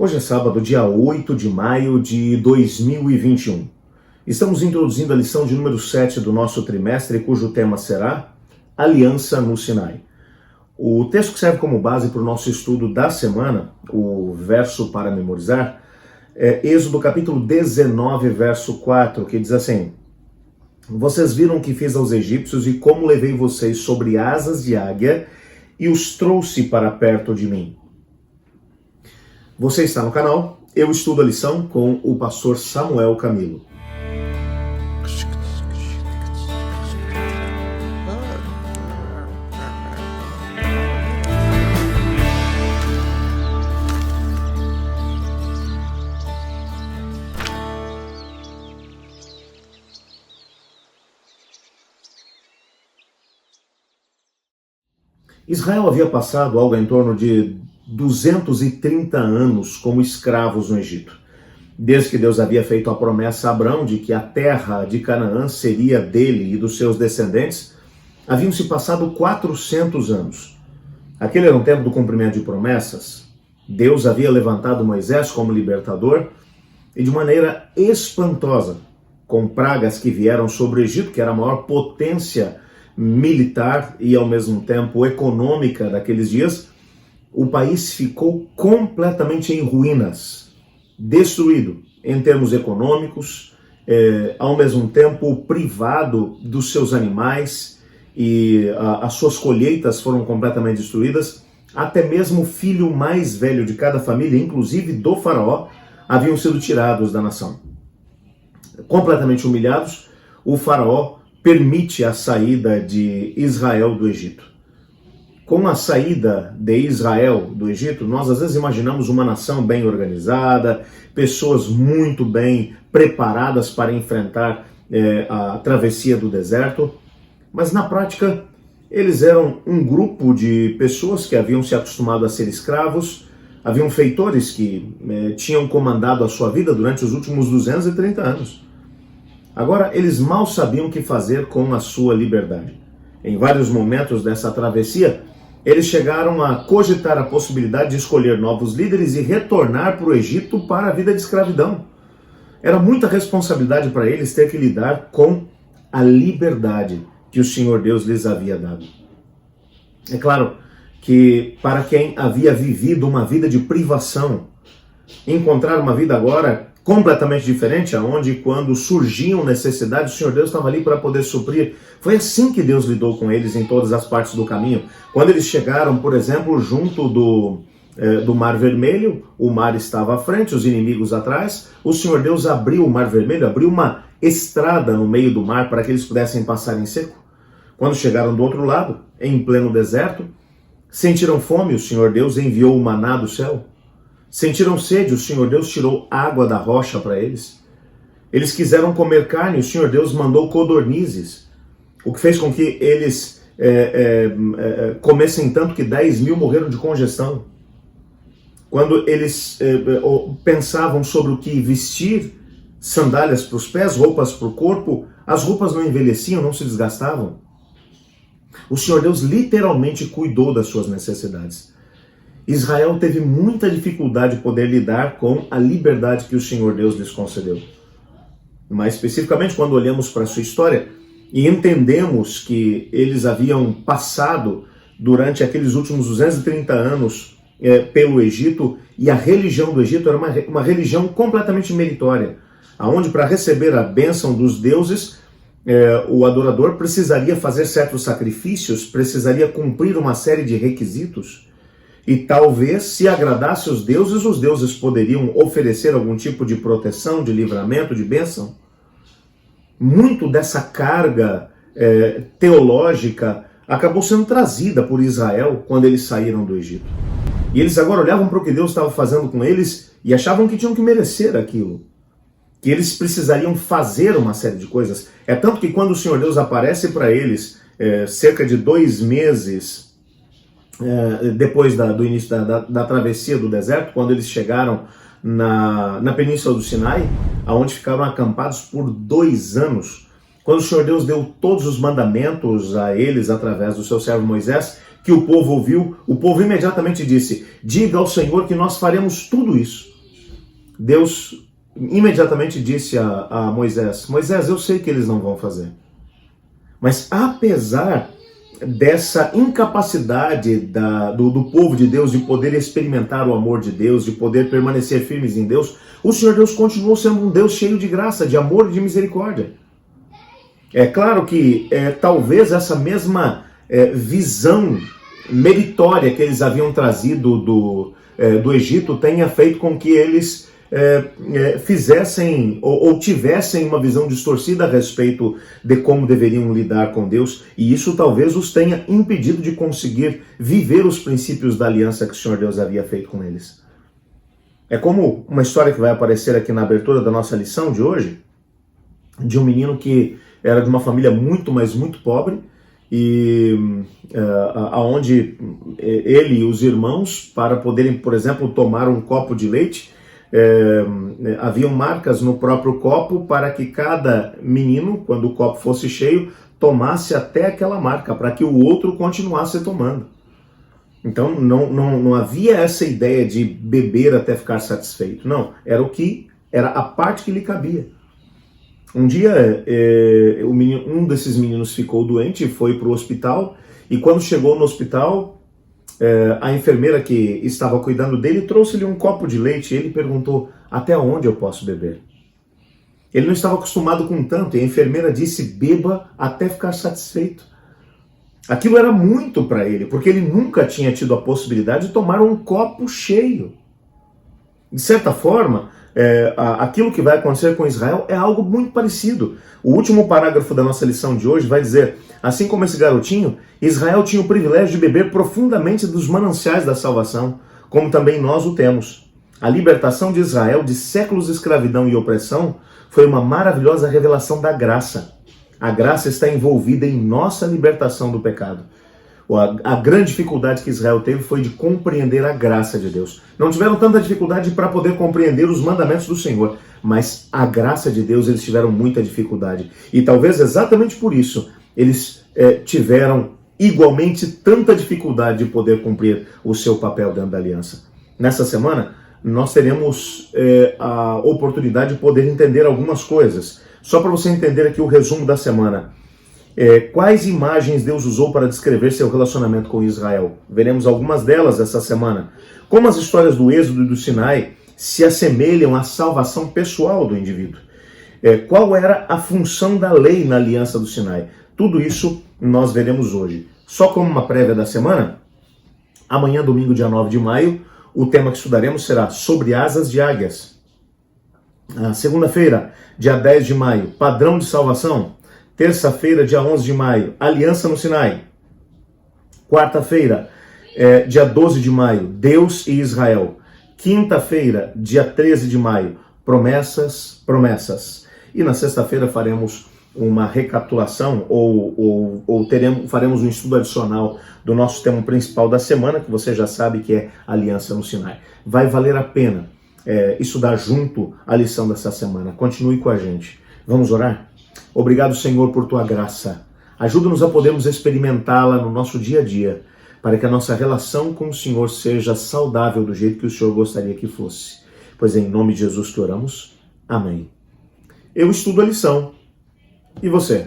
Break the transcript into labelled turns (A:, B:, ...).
A: Hoje é sábado, dia 8 de maio de 2021. Estamos introduzindo a lição de número 7 do nosso trimestre, cujo tema será Aliança no Sinai. O texto que serve como base para o nosso estudo da semana, o verso para memorizar, é Êxodo capítulo 19, verso 4, que diz assim: Vocês viram o que fiz aos egípcios e como levei vocês sobre asas de águia e os trouxe para perto de mim. Você está no canal Eu Estudo a Lição com o pastor Samuel Camilo. Israel havia passado algo em torno de 230 anos como escravos no Egito. Desde que Deus havia feito a promessa a Abrão de que a terra de Canaã seria dele e dos seus descendentes, haviam-se passado 400 anos. Aquele era um tempo do cumprimento de promessas. Deus havia levantado Moisés como libertador e de maneira espantosa, com pragas que vieram sobre o Egito, que era a maior potência militar e ao mesmo tempo econômica daqueles dias, o país ficou completamente em ruínas, destruído em termos econômicos, ao mesmo tempo privado dos seus animais e as suas colheitas foram completamente destruídas. Até mesmo o filho mais velho de cada família, inclusive do faraó, haviam sido tirados da nação. Completamente humilhados, o faraó permite a saída de Israel do Egito. Com a saída de Israel do Egito, nós às vezes imaginamos uma nação bem organizada, pessoas muito bem preparadas para enfrentar a travessia do deserto, mas na prática eles eram um grupo de pessoas que haviam se acostumado a ser escravos, haviam feitores que tinham comandado a sua vida durante os últimos 230 anos. Agora, eles mal sabiam o que fazer com a sua liberdade. Em vários momentos dessa travessia, eles chegaram a cogitar a possibilidade de escolher novos líderes e retornar para o Egito para a vida de escravidão. Era muita responsabilidade para eles ter que lidar com a liberdade que o Senhor Deus lhes havia dado. É claro que para quem havia vivido uma vida de privação, encontrar uma vida agora completamente diferente, aonde quando surgiam necessidades, o Senhor Deus estava ali para poder suprir. Foi assim que Deus lidou com eles em todas as partes do caminho. Quando eles chegaram, por exemplo, junto do Mar Vermelho, o mar estava à frente, os inimigos atrás, o Senhor Deus abriu o Mar Vermelho, abriu uma estrada no meio do mar para que eles pudessem passar em seco. Quando chegaram do outro lado, em pleno deserto, sentiram fome, o Senhor Deus enviou o maná do céu. Sentiram sede, o Senhor Deus tirou água da rocha para eles. Eles quiseram comer carne, o Senhor Deus mandou codornizes, o que fez com que eles comessem tanto que 10 mil morreram de congestão. Quando eles pensavam sobre o que vestir, sandálias para os pés, roupas para o corpo, as roupas não envelheciam, não se desgastavam. O Senhor Deus literalmente cuidou das suas necessidades. Israel teve muita dificuldade de poder lidar com a liberdade que o Senhor Deus lhes concedeu. Mais especificamente, quando olhamos para a sua história e entendemos que eles haviam passado durante aqueles últimos 230 anos pelo Egito, e a religião do Egito era uma religião completamente meritória, onde para receber a bênção dos deuses, o adorador precisaria fazer certos sacrifícios, precisaria cumprir uma série de requisitos. E talvez, se agradasse os deuses poderiam oferecer algum tipo de proteção, de livramento, de bênção. Muito dessa carga teológica acabou sendo trazida por Israel quando eles saíram do Egito. E eles agora olhavam para o que Deus estava fazendo com eles e achavam que tinham que merecer aquilo. Que eles precisariam fazer uma série de coisas. É tanto que quando o Senhor Deus aparece para eles, cerca de 2 meses depois do início da travessia do deserto, quando eles chegaram na Península do Sinai, onde ficaram acampados por 2 anos, quando o Senhor Deus deu todos os mandamentos a eles através do seu servo Moisés, que o povo ouviu, o povo imediatamente disse: diga ao Senhor que nós faremos tudo isso. Deus imediatamente disse a Moisés: Moisés, eu sei que eles não vão fazer. Mas apesar dessa incapacidade do povo de Deus de poder experimentar o amor de Deus, de poder permanecer firmes em Deus, o Senhor Deus continuou sendo um Deus cheio de graça, de amor e de misericórdia. É claro que talvez essa mesma visão meritória que eles haviam trazido do Egito tenha feito com que eles fizessem ou tivessem uma visão distorcida a respeito de como deveriam lidar com Deus, e isso talvez os tenha impedido de conseguir viver os princípios da aliança que o Senhor Deus havia feito com eles. É como uma história que vai aparecer aqui na abertura da nossa lição de hoje, de um menino que era de uma família muito, mas muito pobre, e aonde ele e os irmãos, para poderem, por exemplo, tomar um copo de leite, haviam marcas no próprio copo para que cada menino, quando o copo fosse cheio, tomasse até aquela marca, para que o outro continuasse tomando. Então não havia essa ideia de beber até ficar satisfeito. Não, era a parte que lhe cabia. Um dia, um desses meninos ficou doente e foi para o hospital, e quando chegou no hospital, a enfermeira que estava cuidando dele trouxe-lhe um copo de leite e ele perguntou: até onde eu posso beber? Ele não estava acostumado com tanto, e a enfermeira disse: beba até ficar satisfeito. Aquilo era muito para ele, porque ele nunca tinha tido a possibilidade de tomar um copo cheio. De certa forma, aquilo que vai acontecer com Israel é algo muito parecido. O último parágrafo da nossa lição de hoje vai dizer: assim como esse garotinho, Israel tinha o privilégio de beber profundamente dos mananciais da salvação, como também nós o temos. A libertação de Israel de séculos de escravidão e opressão foi uma maravilhosa revelação da graça. A graça está envolvida em nossa libertação do pecado. A grande dificuldade que Israel teve foi de compreender a graça de Deus. Não tiveram tanta dificuldade para poder compreender os mandamentos do Senhor, mas a graça de Deus eles tiveram muita dificuldade. E talvez exatamente por isso eles tiveram igualmente tanta dificuldade de poder cumprir o seu papel dentro da aliança. Nessa semana, nós teremos a oportunidade de poder entender algumas coisas. Só para você entender aqui o resumo da semana. Quais imagens Deus usou para descrever seu relacionamento com Israel? Veremos algumas delas essa semana. Como as histórias do Êxodo e do Sinai se assemelham à salvação pessoal do indivíduo. Qual era a função da lei na aliança do Sinai? Tudo isso nós veremos hoje. Só como uma prévia da semana, amanhã, domingo, dia 9 de maio, o tema que estudaremos será sobre asas de águias. Segunda-feira, dia 10 de maio, padrão de salvação. Terça-feira, dia 11 de maio, aliança no Sinai. Quarta-feira, dia 12 de maio, Deus e Israel. Quinta-feira, dia 13 de maio, promessas. E na sexta-feira faremos uma recapitulação faremos um estudo adicional do nosso tema principal da semana, que você já sabe que é aliança no Sinai. Vai valer a pena estudar junto a lição dessa semana. Continue com a gente. Vamos orar? Obrigado, Senhor, por tua graça. Ajuda-nos a podermos experimentá-la no nosso dia a dia, para que a nossa relação com o Senhor seja saudável do jeito que o Senhor gostaria que fosse. Pois é em nome de Jesus que oramos. Amém. Eu estudo a lição. E você?